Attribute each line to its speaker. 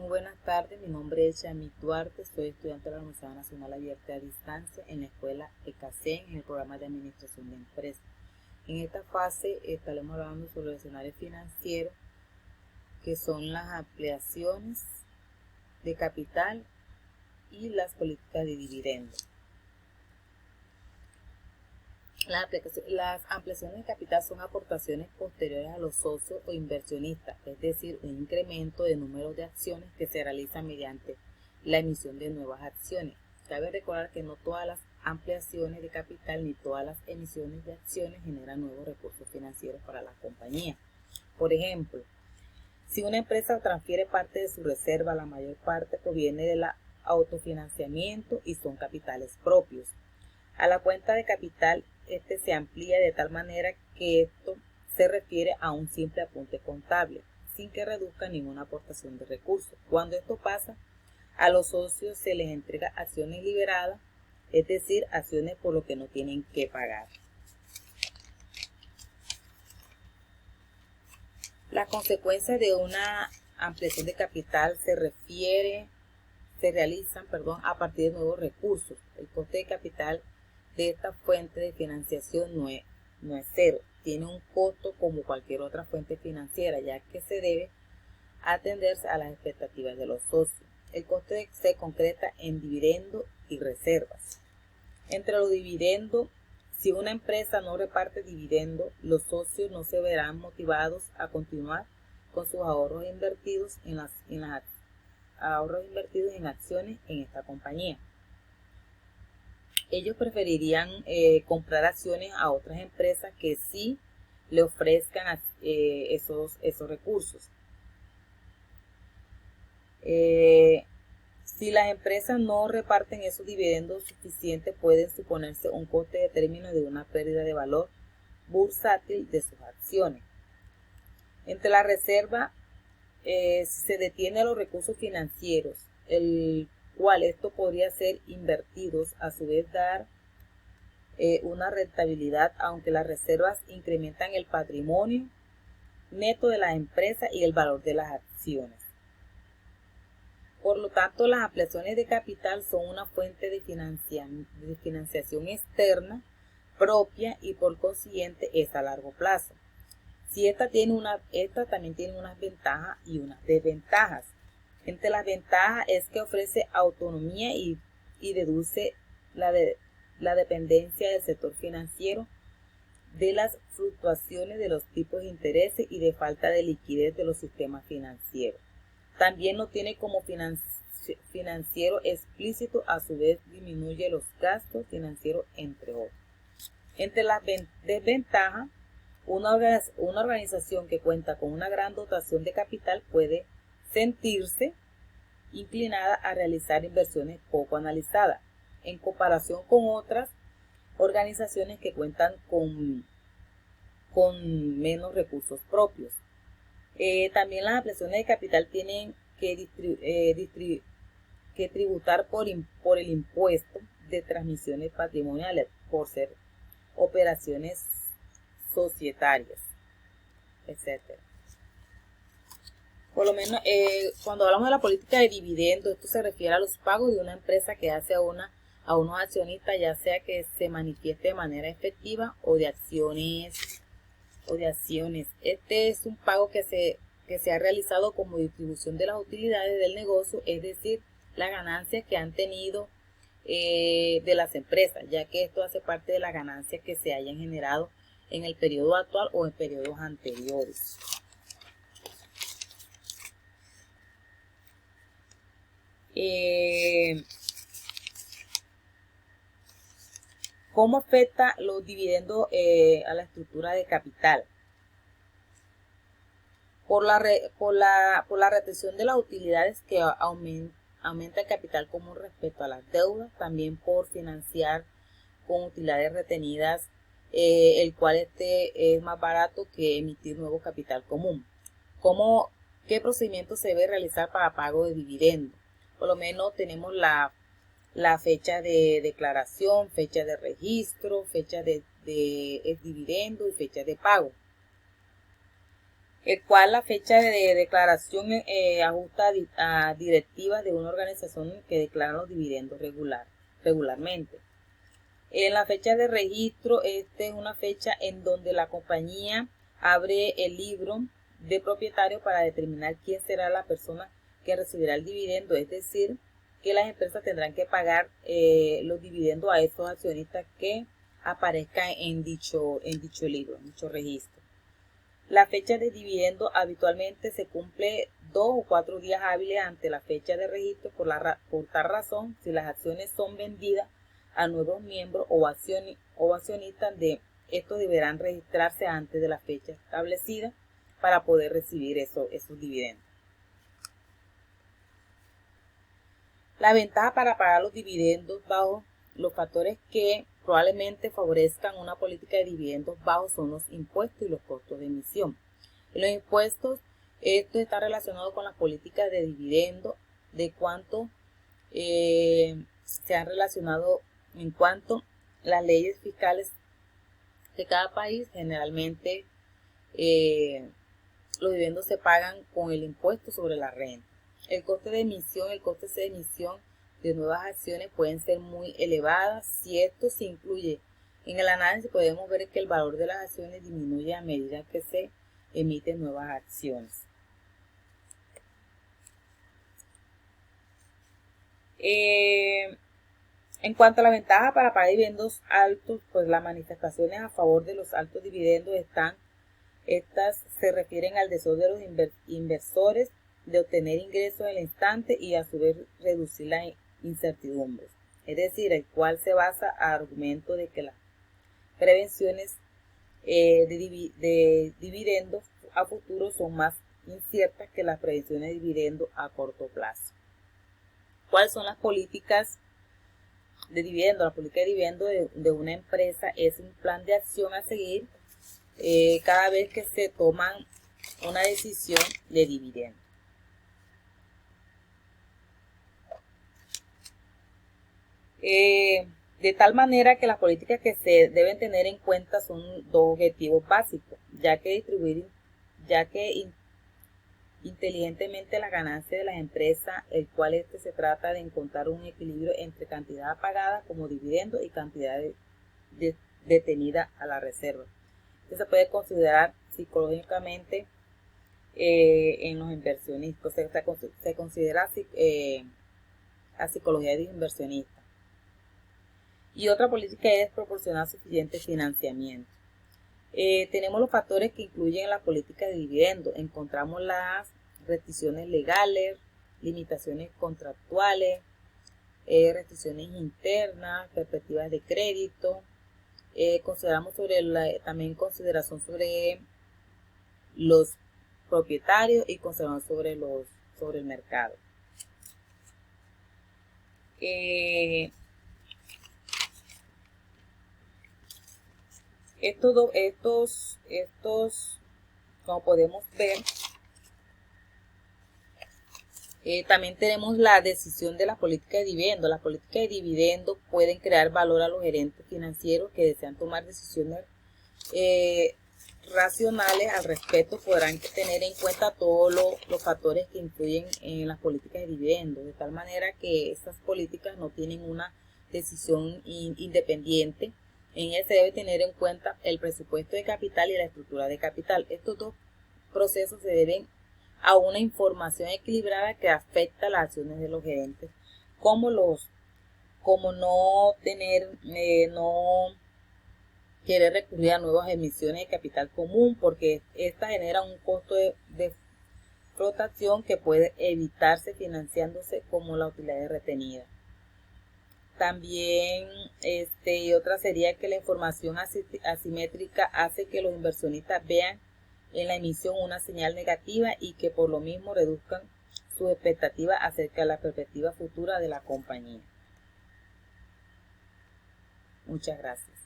Speaker 1: Muy buenas tardes, mi nombre es Yamit Duarte, soy estudiante de la Universidad Nacional Abierta a Distancia en la escuela ECACEN en el programa de Administración de Empresas. En esta fase estaremos hablando sobre el escenario financiero, que son las ampliaciones de capital y las políticas de dividendos. Las ampliaciones de capital son aportaciones posteriores a los socios o inversionistas, es decir, un incremento de número de acciones que se realiza mediante la emisión de nuevas acciones. Cabe recordar que no todas las ampliaciones de capital ni todas las emisiones de acciones generan nuevos recursos financieros para la compañía. Por ejemplo, si una empresa transfiere parte de su reserva, la mayor parte proviene del autofinanciamiento y son capitales propios. A la cuenta de capital, se amplía de tal manera que esto se refiere a un simple apunte contable, sin que reduzca ninguna aportación de recursos. Cuando esto pasa, a los socios se les entrega acciones liberadas, es decir, acciones por lo que no tienen que pagar. Las consecuencias de una ampliación de capital se realizan a partir de nuevos recursos. El coste de capital de esta fuente de financiación no es cero, tiene un costo como cualquier otra fuente financiera, ya que se debe atenderse a las expectativas de los socios. El coste se concreta en dividendos y reservas. Entre los dividendos, si una empresa no reparte dividendos, los socios no se verán motivados a continuar con sus ahorros invertidos en acciones en esta compañía. Ellos preferirían comprar acciones a otras empresas que sí le ofrezcan esos recursos. Si las empresas no reparten esos dividendos suficientes, pueden suponerse un coste de término de una pérdida de valor bursátil de sus acciones. Entre la reserva, si se detiene los recursos financieros, el cual esto podría ser invertidos, a su vez dar una rentabilidad, aunque las reservas incrementan el patrimonio neto de las empresas y el valor de las acciones. Por lo tanto, las ampliaciones de capital son una fuente de financiación externa propia y por consiguiente es a largo plazo. Si esta también tiene unas ventajas y unas desventajas. Entre las ventajas es que ofrece autonomía y reduce la dependencia del sector financiero de las fluctuaciones de los tipos de interés y de falta de liquidez de los sistemas financieros. También no tiene como financiero explícito, a su vez disminuye los gastos financieros, entre otros. Entre las desventajas, una organización que cuenta con una gran dotación de capital puede sentirse inclinada a realizar inversiones poco analizadas, en comparación con otras organizaciones que cuentan con menos recursos propios. También las ampliaciones de capital tienen que tributar por el impuesto de transmisiones patrimoniales, por ser operaciones societarias, etc. Por lo menos, cuando hablamos de la política de dividendos, esto se refiere a los pagos de una empresa que hace a unos accionistas, ya sea que se manifieste de manera efectiva o de acciones. Este es un pago que se ha realizado como distribución de las utilidades del negocio, es decir, las ganancias que han tenido de las empresas, ya que esto hace parte de las ganancias que se hayan generado en el periodo actual o en periodos anteriores. ¿Cómo afecta los dividendos a la estructura de capital? Por la retención de las utilidades que aumenta el capital común respecto a las deudas, también por financiar con utilidades retenidas, el cual es más barato que emitir nuevo capital común. ¿Qué procedimiento se debe realizar para pago de dividendos? Por lo menos tenemos la fecha de declaración, fecha de registro, fecha de dividendo y fecha de pago. el cual la fecha de declaración ajusta a directivas de una organización que declara los dividendos regularmente. En la fecha de registro, esta es una fecha en donde la compañía abre el libro de propietario para determinar quién será la persona que recibirá el dividendo, es decir, que las empresas tendrán que pagar los dividendos a estos accionistas que aparezcan en dicho libro, en dicho registro. La fecha de dividendo habitualmente se cumple 2 o 4 días hábiles ante la fecha de registro. Por tal razón, si las acciones son vendidas a nuevos miembros o accionistas, estos deberán registrarse antes de la fecha establecida para poder recibir esos dividendos. La ventaja para pagar los dividendos bajo los factores que probablemente favorezcan una política de dividendos bajos son los impuestos y los costos de emisión. En los impuestos, esto está relacionado con las políticas de dividendo, de cuánto se han relacionado en cuanto las leyes fiscales de cada país. Generalmente los dividendos se pagan con el impuesto sobre la renta. El coste de emisión de nuevas acciones pueden ser muy elevadas. Si esto se incluye en el análisis, podemos ver que el valor de las acciones disminuye a medida que se emiten nuevas acciones. En cuanto a la ventaja para pagar dividendos altos, pues las manifestaciones a favor de los altos dividendos estas se refieren al deseo de los inversores de obtener ingresos en el instante y a su vez reducir la incertidumbre, es decir, el cual se basa a argumento de que las prevenciones de dividendos a futuro son más inciertas que las prevenciones de dividendos a corto plazo. ¿Cuáles son las políticas de dividendo? La política de dividendo de una empresa es un plan de acción a seguir cada vez que se toman una decisión de dividendo. De tal manera que las políticas que se deben tener en cuenta son dos objetivos básicos, ya que inteligentemente las ganancias de las empresas, el cual se trata de encontrar un equilibrio entre cantidad pagada como dividendo y cantidad detenida a la reserva. Esto se puede considerar psicológicamente en los inversionistas, se considera la psicología de los inversionistas. Y otra política es proporcionar suficiente financiamiento. Tenemos los factores que incluyen la política de dividendo. Encontramos las restricciones legales, limitaciones contractuales, restricciones internas, perspectivas de crédito. Consideramos también consideración sobre los propietarios y consideración sobre el mercado. Estos, como podemos ver, también tenemos la decisión de la política de dividendo. Las políticas de dividendo pueden crear valor a los gerentes financieros que desean tomar decisiones racionales al respecto. Podrán tener en cuenta todos los factores que influyen en las políticas de dividendo, de tal manera que estas políticas no tienen una decisión independiente. En él se debe tener en cuenta el presupuesto de capital y la estructura de capital. Estos dos procesos se deben a una información equilibrada que afecta las acciones de los gerentes, como no querer recurrir a nuevas emisiones de capital común, porque esta genera un costo de flotación que puede evitarse financiándose como la utilidad retenida. También otra sería que la información asimétrica hace que los inversionistas vean en la emisión una señal negativa y que por lo mismo reduzcan sus expectativas acerca de la perspectiva futura de la compañía. Muchas gracias.